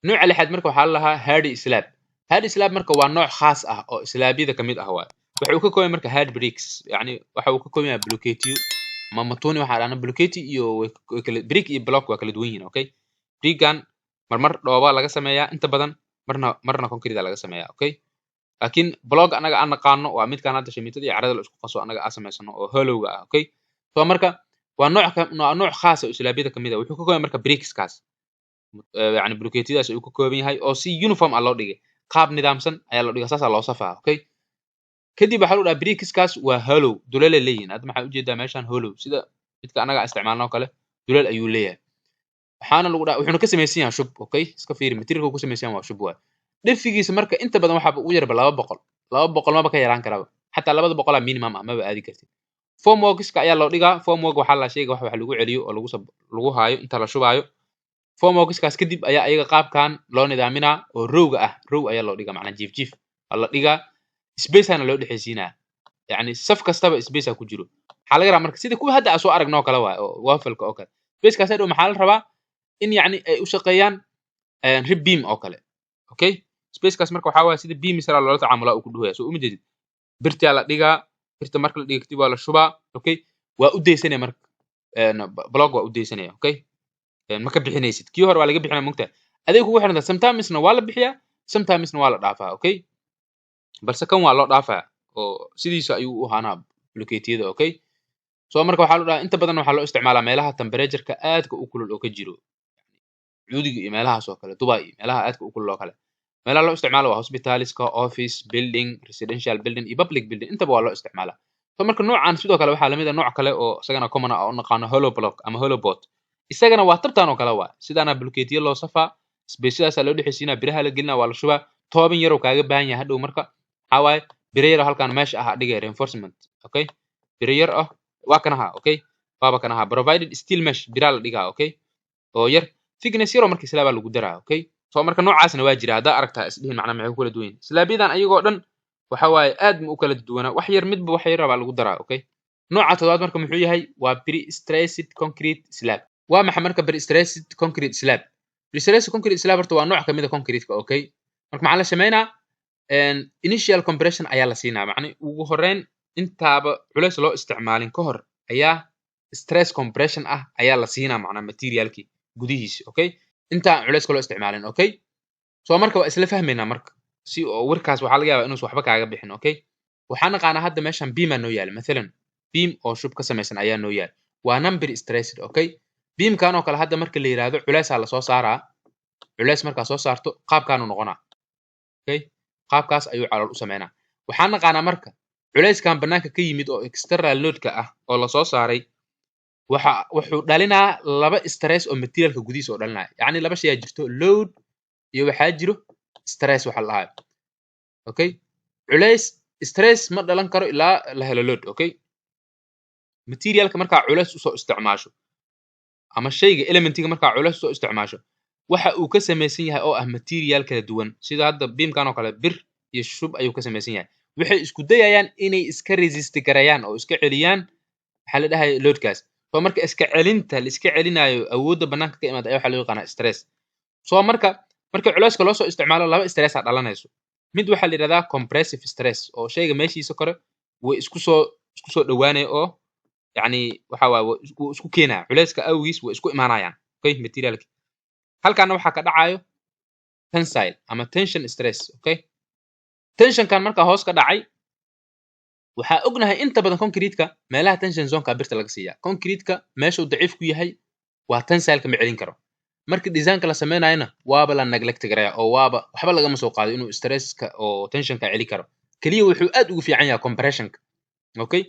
nooca lixaad marka waxaa la lahaa hardy slab. hardy slab marka waa nooc khaas ah oo slaabyada ka mid ah waay. waxa uu ka kooban marka hard bricks, yani waxa uu ka kooban yahay blocketiyo ama matoni waxa dhana blocketi iyo kala brick iyo block waa kala duwan yihiin. Okay, brickan marmar dhooba laga sameeyaa inta badan, marna concrete laga sameeyaa. Okay, laakiin block anaga aan naqaano waa midkaan hadda shamiitada iyo carrada la isku qaso anaga aan sameysano oo hollowga ah. Okay, so marka waa nooc khaas ah oo slaabyada ka mid ah. wuxuu ka kooban marka bricks kaas يعني بلوكيتيداas uu ka kooban yahay oo si uniform ah loo dhigay, qaab nidaamsan ayaa loo dhigay, saasa loo safaa. Okay, kadib waxa loo dhahaa brickskaas waa hollow, duleel ay leeyihiin. hadda maxaa ujeedaa meeshaan hollow sida midka anaga isticmaalno kale duleel ayuu leeyahay. waxaana lagu dhahaa wuxuuna ka samaysan yahay shub. Okay, iska fiiri materialka uu ku samaysan yahay waa shub waay. dhifigiisa marka inta badan waxaa ugu yarba 200 maba ka yaraan karaba, xataa 200 minimum ah maba aadi kartid. formworkska ayaa loo dhigaa. formwork waxaa la sheegay wax lagu celiyo oo lagu haayo inta la shubaayo. formworkskaas kadib ayaa ayaga qaabkan loo nidaaminaa oo rowga ah, row ayaa loo dhigaa, macnaa jiif la dhigaa, space ana loo dhexaysiinaa, yani saf kastaba space ku jiro. waxaa laga rabaa marka sida kuwa hadda aan soo aragnoo kale waay oo waffle-ka oo kale, spacekaas hadhow maxaa la rabaa in yani ay u shaqeeyaan rib beam oo kale. Okay, spacekaas marka waxaa waay sida beam isla loola tacaamulaa uu ku dhahoya. soo uma jeedid, birtaa la dhigaa, birta marka la dhigo kadib waa la shubaa. Okay, waa u deysanaya marka block waa u deysanaya. Okay, ma ka bixinaysid kii hore waa laga bixinaa mugta adeeg kugu xiran sometimesna waa la bixiyaa, sometimesna waa la dhaafaa. Okay, balse kan waa loo dhaafaa oo sidiisa ayuu u ahaanaa blocketiyada. Okay, soo marka waxaa loo dhahaa inta badan waxaa loo isticmaalaa meelaha temperature-ka aadka u kulul oo ka jiro, Sacuudiga iyo meelahaas oo kale, Dubai iyo meelaha aadka u kulul oo kale. meelaha loo isticmaalo waa hospitaliska, office building, residential building iyo public building, intaba waa loo isticmaalaa. soo marka noocan sidoo kale waxaa lamid ah nooc kale oo isagana common ah oo naqaano hollow block ama hollow boat. isagana waa tabtaan oo kale waa sidaana blocketiyo loo safaa, spaceyadaas loo dhexaysiinaa, biraha la gelinaa, waa la shubaa, toobin yar oo kaaga baahan yahay hadhow marka waxaa waaye biro yar halkaan meesha ah dhigay reinforcement. Okay, biro yar ah waa kanaha. Okay, waaba kanaha provided steel mesh bira la dhigaa. Okay, oo yar thickness yar oo marka slaab lagu daraa. Okay, soo marka noocaasna waa jira, haddaa aragtaa isdhihin macnaa maxay ku kala duwan yihiin. slaabyadaan ayagoo dhan waxa waaye aad ma u kala duwanaa, wax yar midba wax yar baa lagu daraa. Okay, nooca toddobaad marka muxuu yahay waa pre-stressed concrete slab. waa maxay marka pre-stressed concrete slab? pre-stressed concrete slab horta waa nooc ka mid ah concrete-ka. Okay, marka maxaa la sameynaa initial compression ayaa la siinaa, macnaa ugu horeyn intaaba culays loo isticmaalin ka hor ayaa stress compression ah ayaa la siinaa, macnaa materialkii gudihiisa. Okay, intaan culayska loo isticmaalin. Okay, soo marka waa isla fahmaynaa marka si oo warkaas waxaa laga yaabaa inuusan waxba kaaga bixin. Okay, waxaan naqaanaa hadda meeshan beam aa noo yaala, mathalan beam oo shub ka samaysan ayaa noo yaala, waa number stressed. Okay, beamkan oo kale hadda marka la yiraahdo culaysaa la soo saaraa, culays markaa soo saarto qaabkaanu noqonaa. Okay, qaabkaas ayuu calool u sameynaa. waxaan naqaanaa marka culayskan banaanka ka yimid oo external load-ka ah oo la soo saaray wuxuu dhalinaa laba stress oo materialka gudihiisa oo dhalinaya, yacni laba shay jirto, load iyo waxaa jiro stress waxa la dhahayo. Okay, culays stress ma dhalan karo ilaa la helo load. Okay, materialka markaa culays usoo isticmaasho ama shayga elementiga markaa culays usoo isticmaasho waxa uu ka samaysan yahay oo ah material kala duwan, sida hadda beamkan oo kale bir iyo shub ayuu ka samaysan yahay. waxay isku dayayaan inay iska resist garayaan oo iska celiyaan waxa la dhahay loadkaas. soo marka iska celinta la iska celinayo awoodda banaanka ka imaada ayaa waxa loo yaqaanaa stress. soo marka culayska loo soo isticmaalo laba stress aa dhalanayso. mid waxaa la yidhahdaa compressive stress oo shayga meeshiisa kore way isku soo dhawaanaya oo yacni waxa waaye wuu isku keenaya culayska awgiis way isku imaanayaan. Okay, materialki halkaana waxaa ka dhacayo tensile ama tension stress. Okay, tensionkan markaa hoos ka dhacay waxaa ognahay inta badan concrete-ka meelaha tension zone-ka birta laga siiyaa. concrete-ka meesha uu daciif ku yahay waa tensile-ka ma celin karo. marka design-ka la sameynayana waaba la neglect garaya oo waaba waxba lagama soo qaado inuu stresska oo tension-ka celin karo. kaliya wuxuu aad ugu fiican yahay compression-ka. Okay,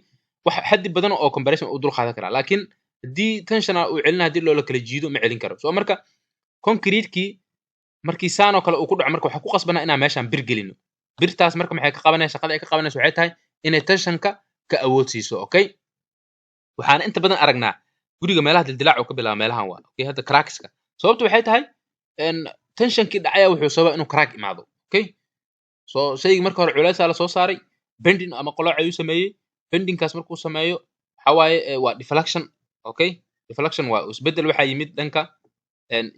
wax xaddi badan oo compression u dul qaadan karaa, laakiin haddii tension uu celinayo haddii loola kala jiido ma celin karo. soo marka concrete-kii markii saan oo kale uu ku dhaco marka waxaa ku qasbanaa inaan meeshaan bir gelino. birtaas marka maxay ka qabanaysaa, shaqada ay ka qabanaysaa waxay tahay inay tensionka ka awood siiso. Okay, waxaan inta badan aragnaa guriga meelaha dildilaac uu ka bilaabo meelahan waa. Okay, hadda crackska sababtu waxay tahay tensionkii dhacaya wuxuu sababa inuu crack imaado. Okay, soo shayga marka hore culaysaa la soo saaray, bending ama qolooc ayuu sameeyey, bendingkaas markuu sameeyo waxa waaye waa deflection. Okay, deflection waa isbedel waxaa yimid dhanka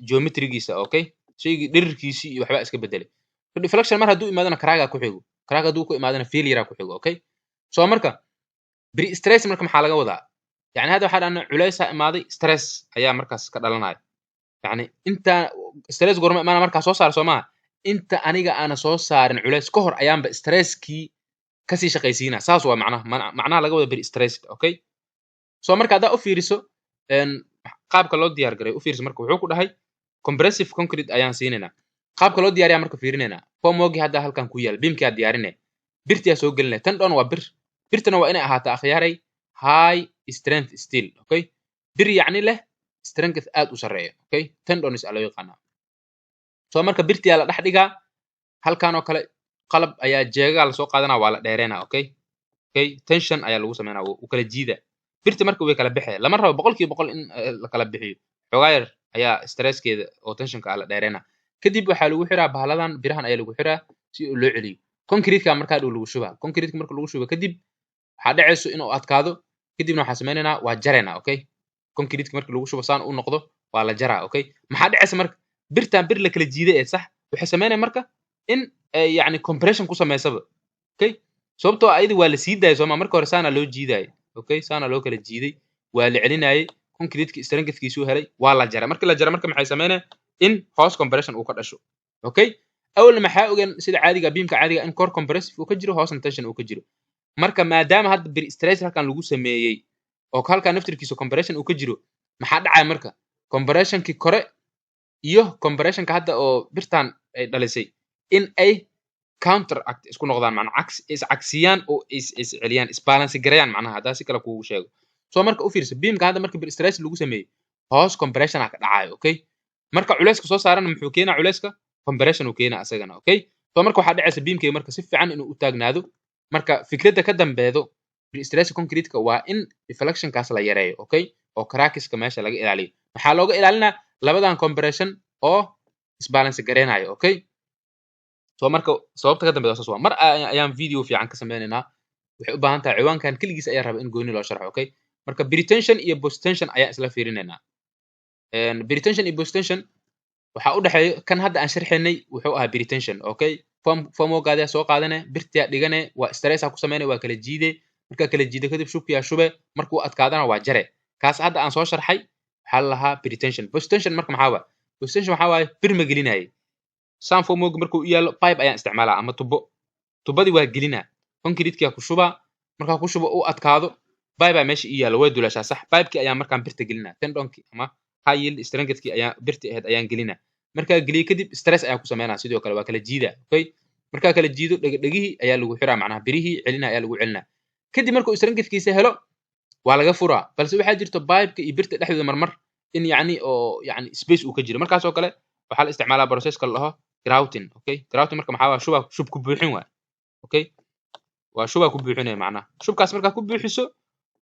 geometrigiisa. Okay, shaygi dhirirkiisii iyo waxba iska bedelay deflection mar hadduu imaadana crack ku xigo crack hadduu ku imaadana failure ku xigo okay so marka pre stress marka maxaa laga wadaa yani hadda waxaa dhana culays imaaday stress ayaa markaas ka dhalanaya yani inta stress gorma imaana markaa soo saar Soomaa inta aniga ana soo saarin culays ka hor ayaanba stresskii kasii shaqaysiina saas waa macnaha laga wada pre stress okay so marka hadda u fiiriso qaabka loo diyaar garay u fiirso marka wuxuu ku dhahay compressive concrete ayaan siinayna qaabka loo diyaariyaa marka fiirinayna pomogi hadda halkan ku yaal beamki aad diyaarinay birtiya soo gelinay tan dhan waa bir birtana waa inay ahaataa akhyaaray high strength steel okay bir yacni leh strength aad u sareeyo okay tan dhan is loo yaqaana so marka birtiya la dhex dhigaa halkan oo kale qalab ayaa jeegaga la soo qaadanaa waa la dheereynaa okay tension ayaa lagu sameynaa u kala jiida birta marka way kala baxay lama rabo 100% in la kala bixiyo xogaa yar ayaa stresskeeda oo tensionka la dheereena kadib waxaa lagu xiraa bahaladan birahan ayaa lagu xiraa si uu loo celiyo concrete-ka markaa lagu shubaa concrete-ka marka lagu shubo kadib waxaa dhacayso inuu adkaado kadibna waxaa sameynayna waa jareena okay concrete-ka marka lagu shubo saan uu noqdo waa la jaraa okay maxaa dhacaysa marka birtan bir la kala jiiday ee sax waxay sameynayaan marka in yani compression ku sameysaba okay sababtoo ayadi waa la sii daayay Soomaa marka hore saana loo jiiday okay saana loo kala jiiday waa la celinayay concrete-ki strength-kiisu helay waa la jaray marka la jaray marka maxay sameynayaan in hoos compression uu ka dhasho okay awal maxaa ogaan sida caadiga beamka caadiga in core compressive uu ka jiro hoos tension uu ka jiro marka maadaama hadda bir stress halkan lagu sameeyay oo halkan naftirkiisa compression uu ka jiro maxaa dhacay marka compression-ki kore iyo compression-ka hadda oo birtan ay dhalisay in ay counteract isku noqdaan macna is cagsiyaan oo is celiyaan is balance gareeyaan macnaha hadaa si kala kuugu sheego so marka u fiirso beamka hadda marka bir stress lagu sameeyay hoos compression ka dhacayo okay marka culayska soo saarana muxuu keenaa culayska compression uu keenaa asagana okay so marka waxa dhacaysa beamkay marka si fiican inuu u taagnaado marka fikradda ka dambeedo bir stress concrete-ka waa in deflection kaas la yareeyo okay oo cracks-ka meesha laga ilaaliyo waxa looga ilaalinaa labadan compression oo isbalance gareenayo okay so marka sababta ka dambeeyo saas waa mar ayaan video fiican ka sameeynaa waxay u baahan tahay ciwaankan kaligiis ayaa raba in gooni loo sharxo okay marka pretension iyo post tension ayaa isla fiirinaynaa pretension iyo post tension waxa u dhaxeeyo kan hadda aan sharxaynay wuxuu ahaa pretension okay formogaada soo qaadane birtiya dhigane waa stress ku sameynay waa kala jiide marka kala jiide kadib shubkiya shube markuu adkaadana waa jare kaas hadda aan soo sharxay waxa la lahaa pretension post tension marka maxaa waa post tension waxa waaye bir ma gelinayay saan formog markuu yaalo pipe ayaan isticmaalaa ama tubadii waa gelinaa concrete-ka ku shuba marka ku shubo uu adkaado pipe meesha yaalo way dulashaa sax pipe-ki ayaa markaan birta gelinaa tendon-ki ama high yield strength-ki ayaa birta ahayd ayaan gelinaa marka geliyo kadib stress ayaa ku sameynaa sidoo kale waa kala jiida okay marka kala jiido dhagihii ayaa lagu xiraa macnaha birihii celinaa ayaa lagu celinaa kadib markuu strength-kiisa helo waa laga furaa balse waxaa jirto pipe-ka iyo birta dhexdooda marmar in yani oo yani space uu ka jiro markaas oo kale waxaa la isticmaalaa process-ka la dhaho grouting okay grouting marka maxaa waa shub ku buuxin waa okay waa shuba ku buuxinay macnaha shubkaas marka ku buuxiso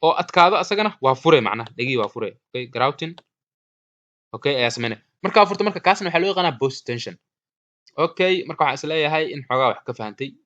oo adkaado asagana waa furay macnaha dhagii waa furay okay grouting okay ayaa sameynay marka furto marka kaasna waxa loo yaqaanaa post tension okay marka waxa isleeyahay in xogaa wax ka fahantay